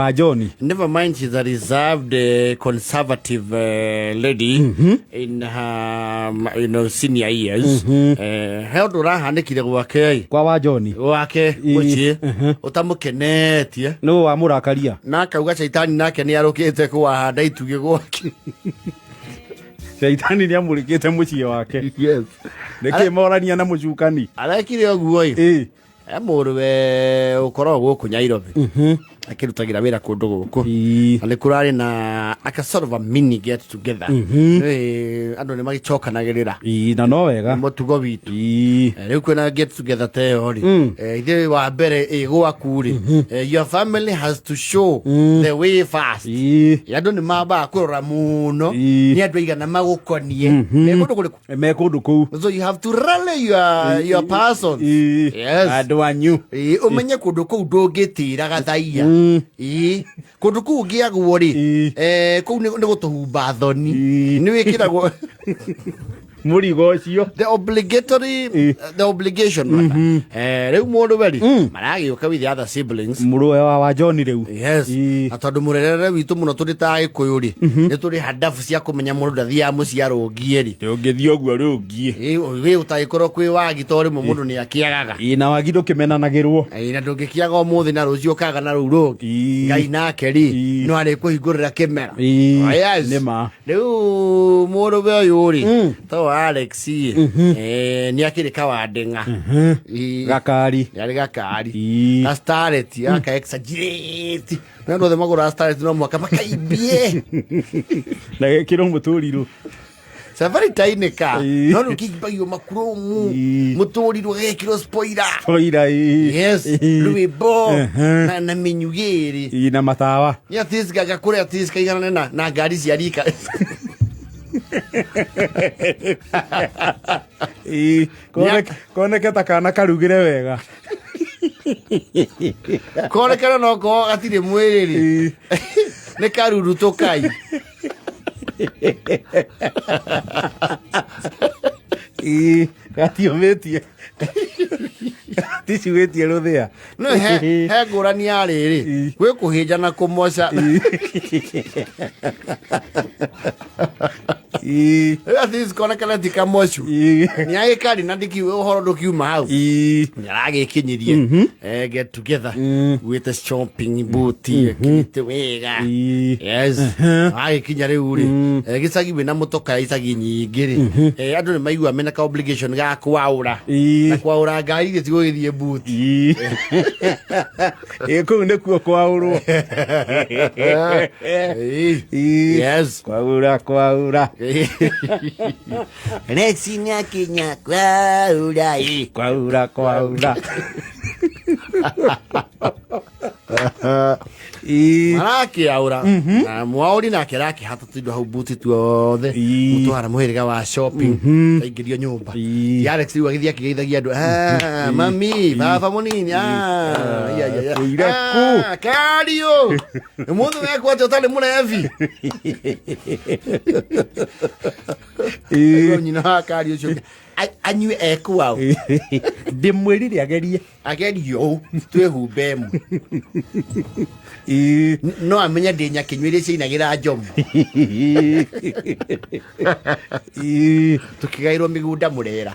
Johnny. Never mind, she's a reserved, conservative lady in her, senior years. Held urahanikire gwake kwa wa Johnny wake mucie utamukenetie no amurakaria na akauga shaitani nake ni arukite kuhanda ituge gwake. Shaitani ni amurikite mucie wake. Yes. Neke morania na mucukani arekire oguo mũriũ ũkoragwo gũkũ Nairobi akĩrutagira wĩra kũndũ gũkũ na nĩ kũrarĩ na aka sort of a mini get together andũ nĩ magĩcokanagĩrĩra na no wega mũtugo witũ rĩu kwĩna get together ta ĩyo rĩ ithe wa mbere gwaku rĩ your family has to show the way first andũ nĩ mambaga kũrora mũno nĩ andũ aigana magũkonie me kũndũ kũu, so you have to rally your person. Yes, andũ anyu umenye kũndũ kũu ndũngĩtĩra gathaia kũndũ kũu ngĩagwo rĩ kũu nĩ gũtũhumba thoni nĩ wĩkĩragwo mũrigo ũcio the obligation rĩu mũndũ weri maragĩũka with the other siblings mũrũ wa Johnny rĩu. Yes, na tondũ mũrerere witũ mũno tũrĩ ta Gĩkũyũ rĩ nĩ tũrĩ hadabu cia kũmenya mũndũ ndathiaga mũciĩ arũngie rĩ ũngĩthiĩ ũguo rũngie wĩ ũtagĩkorwo kwĩ wagi to rĩmwe mũndũ nĩ akĩagaga na wagi ndũkĩmenanagĩrwo na ndũngĩkĩaga ũmũthĩ na rũciũ ũkaga na rũu rũngĩ Ngai nake rĩ no arĩkũhingũrĩra kĩmera. Nĩma rĩu mũndũ ũyũ rĩ to Alex ni akiri kawadenga gakari yari gakari na starlet aka exaggerate no the magora starlet no mwaka makaibie na gĩkĩro mũtũrirũ safari tiny car no rukigibagio makromu mũtũrirũ gĩkĩro spoiler yes ruibo na menyugĩri na matawa ya tisgaga kũrĩa tisga igana na ngari cia rika koneke ta kana karugire wega koneke no ko gatirĩ mwĩrĩ rĩ nĩ karuru tũkai gatiũmĩtie ticiugĩtie rũthĩa no he ngũrani ya rĩrĩ gwĩ kũhĩnja na kũmoca this konekana tikamocu nĩ agĩkari na ndikiuga ũhoro ndũkiuma hau nĩ aragĩkinyirie get together gwĩte shopping booty kĩte wega. Yes, agĩkinya rĩu rĩ gĩcagi wĩna mũtoka icagi nyingĩ rĩ andũ nĩ maigua mena ka obligation ga kwaũra na kwaũra ngari gĩtigo gĩthiĩ booty kũu nĩkuo kwaũrwo. Yes, kwaũra Rexi nyakinya kwaura kwaura marakĩaũra na mwaũri nake rakĩhata tũindo hau buti tuothe mũtwara mũhĩrĩga wa shopping aingĩrio nyũmba. Alex rĩu agĩthiĩ akĩgeithagia andũ mami baba mũnini Kario mũndũ wekwo atĩ ũtarĩ mũrebi nyina wa Kario ũcio anyue ekwao ndĩmwĩrire agerio twĩhumbe mu no amenya ndĩ nyakinyuĩrĩ ciinagĩra njomu tũkĩgairwo mĩgũnda mũrera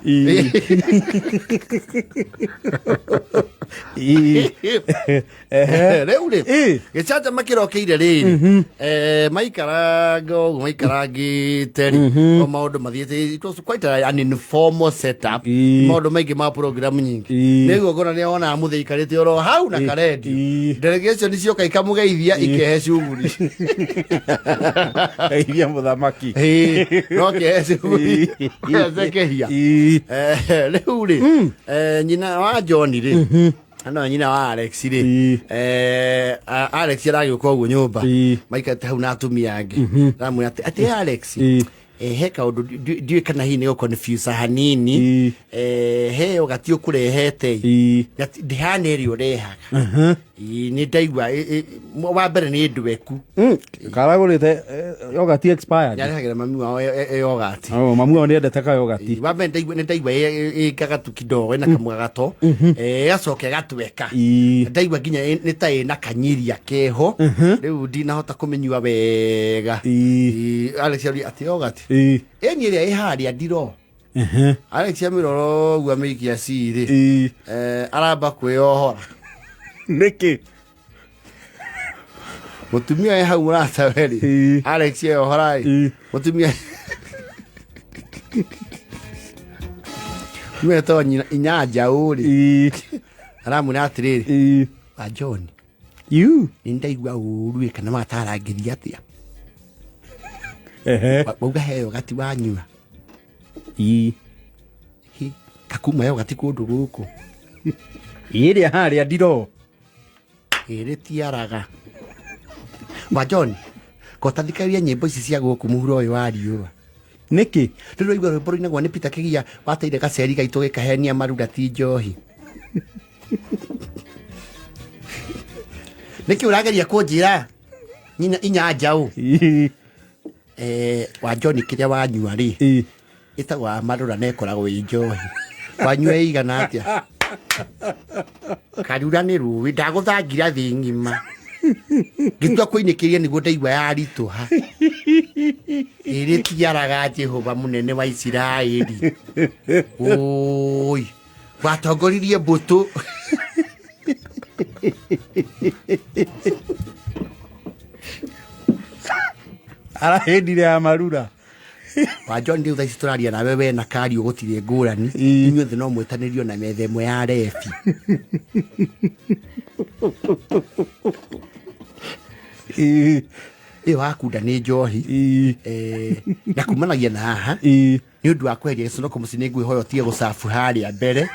rĩu rĩ gĩcanjama kĩrokĩire rĩrĩ maikarangĩte rĩ o maũndũ mathiĩte it was quite an informal setup maũndũ maingĩ ma program nyingĩ nĩguo ngona nĩ onaga mũthĩ ikarĩte oro hau na karendi delegation cioka ikamũgeithia ikehe cuguri geithia mũthamaki no kehe cuguri kehia rĩu rĩ nyina wa John rĩ no nyina wa Alex rĩ Alex aragĩũka ũguo nyũmba maikarĩte hau na atumia angĩ ramwĩra atĩ Alex he kaundu ndiwe kana hi ni confuse hanini he yoghurt ukurehete ndihana eri rehaga ni ndaigua wa mbere ni ndweku karagurite yoghurt expired yarehagira mami wao yoghurt mami wao ndete ka yoghurt wa mbere ndaigua ikagatu kidogo ina kamwagato gacoke gatweka ndaigua nginya ni ta ina kanyiria keho riu ndinahota kumenyua wega Alex ati yoghurt eni ria ihari ndiro Alex amiroro gwa mikia ciri aramba kwiohora niki mutumia hau murata weri Alex yohorai mutumia mweto inyanja uri aramuna atiriri wa John you ndaigua uru kana matarangiria atia wauga heyo gati wanyua kakuma yo gati kundu guku iria haria ndiro iri tiaraga wa John kotathikaria nyimbo ici cia guku muhuro uyu wa riua niki riu igwa rwimbo inagwa ni Peter Kigia wateire gaceri gaitu gikahenia amarula ti njohi niki urageria kunjira inyanja u wa John kiria wanyua ri itagwa amarula nekoragwo i njohi wanyua igana atia karura ni ruwi ndaguthangira thi ngima gitua kuinikiria niguo ndaigua yarituha iri tiaraga Jehova munene wa Isiraeli oi watongoririe mbutu arahindire amarula wa John ndiu thaici turaria nawe we na kari ugutire ngurani inyuothe no mwetanirio na metha imwe ya refi iyo wakunda ni njohi na kumanagia na haha ni undu wa kweheria gicunoko mucii ngwihoya utige gucabu haria mbere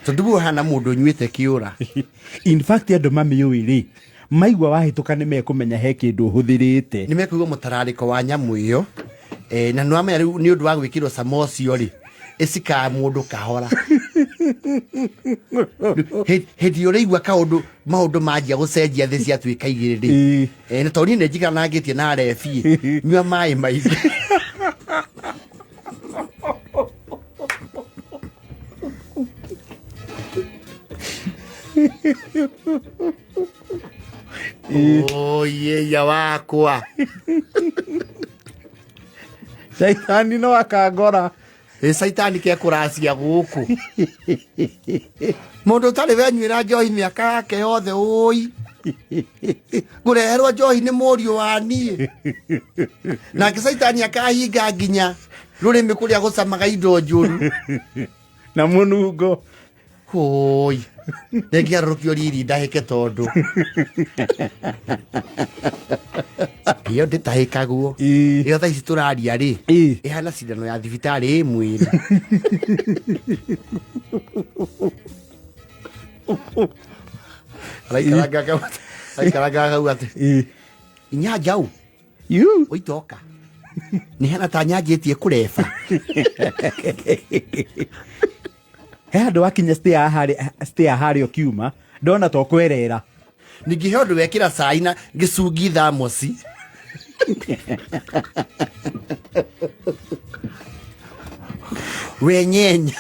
tondu hana mundu unyuite kiura in fact andu mamiui ri maigua wahituka ni mekumenya he kindu huthirite ni mekuigua mutarariko wa nyamu iyo na no amenya ni undu wa gwikirwo samocio ri isika mundu kahora hedi ureigua kaundu maundu manjia gucenjia thi cia twika igiriri na toni ne njikara na ngitie na refi nyua mai maingi ye ya wakwa Saitani no akangora saitani ke kuracia guku mundu tari wenyuira njohi miaka yake yothe oi ngureherwo njohi ni mũriũ wani nake saitani akahinga nginya rurimi kuria gucamaga indo njuru na munungo oi ngiarũkio riri ndahike tondu iyo nditahikagwo iyo thaici turaria ri ihana cindano ya thibitari i mwiri araikaraga gau ati inyanja u uitoka ni hana ta nyanjitie kureba he andu akinya stay ahari okiuma ndona to kwerera ningi he undu wekira cai na gicungi thamosi wenyenya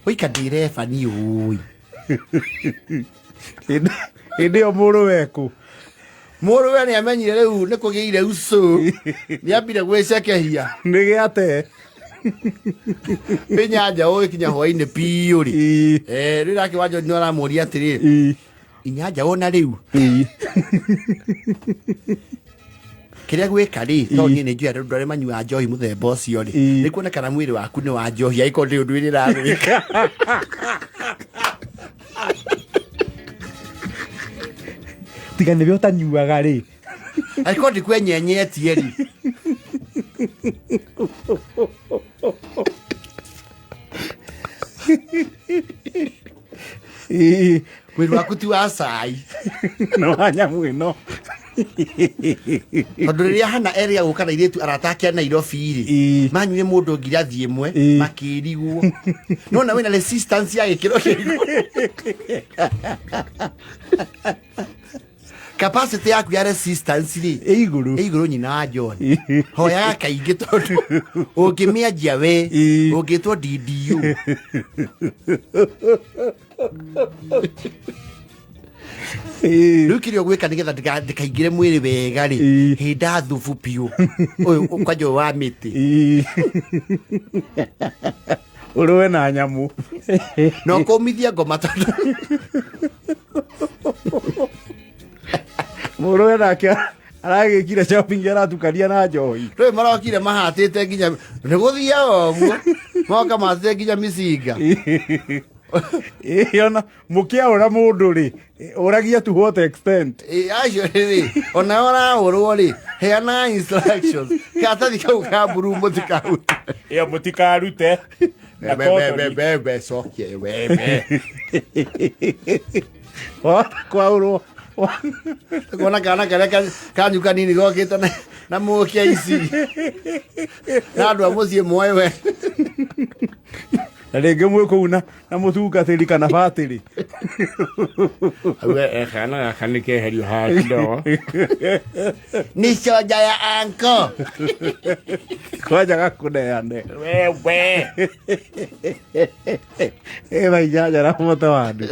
uika ndireba ni ui indi o muru weku muru we ni amenyire riu ni kugiire ucu ni ambire gwicekehia ni giate Pinyanja oi kinya hwaine piuri riu raki wanjo ni aramuria atiri inyanja ona riu kiria gwika ri to ni ni njua ndore manyua njohi muthemba ucio ri ni kuonekana mwiri waku ni wa njohi aiko ndi undu iri ragwika tiga ni biota nyuaga ri aiko ndi kwenyenyetie ri mwĩrĩ waku ti wa cai no nyamũ ĩno tondũ rĩrĩa hana area gũka na irĩtu aratakia Nairobi-rĩ manyuire mũndũ ngirathi ĩmwe makĩrigwo nona wĩna resistance ya gĩkĩro kĩigũ capacity yaku ya resistance-rĩ igũrũ nyina wa njohi hoyaga kaingĩ tondũ ũngĩmĩanjia we ũngĩtwo DDU rĩu kĩrĩa ũgwĩka nĩgetha ndĩkaingĩre mwĩrĩ wega-rĩ hĩnda thubu biũ ũyũ kwanja ũyũ wa mĩtĩ ũrũwe na nyamũ na ũkũmithia ngoma tondũ mũrũwe nake aragĩkire shopping aratukania na njohi rĩu marokire mahatĩte nginya nĩgũthiaga ũguo moka mahatĩte nginya mĩcinga ona mũkĩaũra mũndũ-rĩ ũragia to what extent acio rĩrĩ ona ũrahũrwo-rĩ heana instructions katathi kau ka mburu mũtikarute mũtikarute bebe cokie webe kwaũrwo kuona kana karĩa kanyu kanini gokĩte na mũkia ici na andũ a mũciĩ moe we na rĩngĩ mwĩ kũu na mũtungatĩri kana batĩrĩ kana gaka nĩ keherio haha kidogo nĩ coja ya anko kwanja gakũneane wewe ĩthainjanjara mũte wa andũ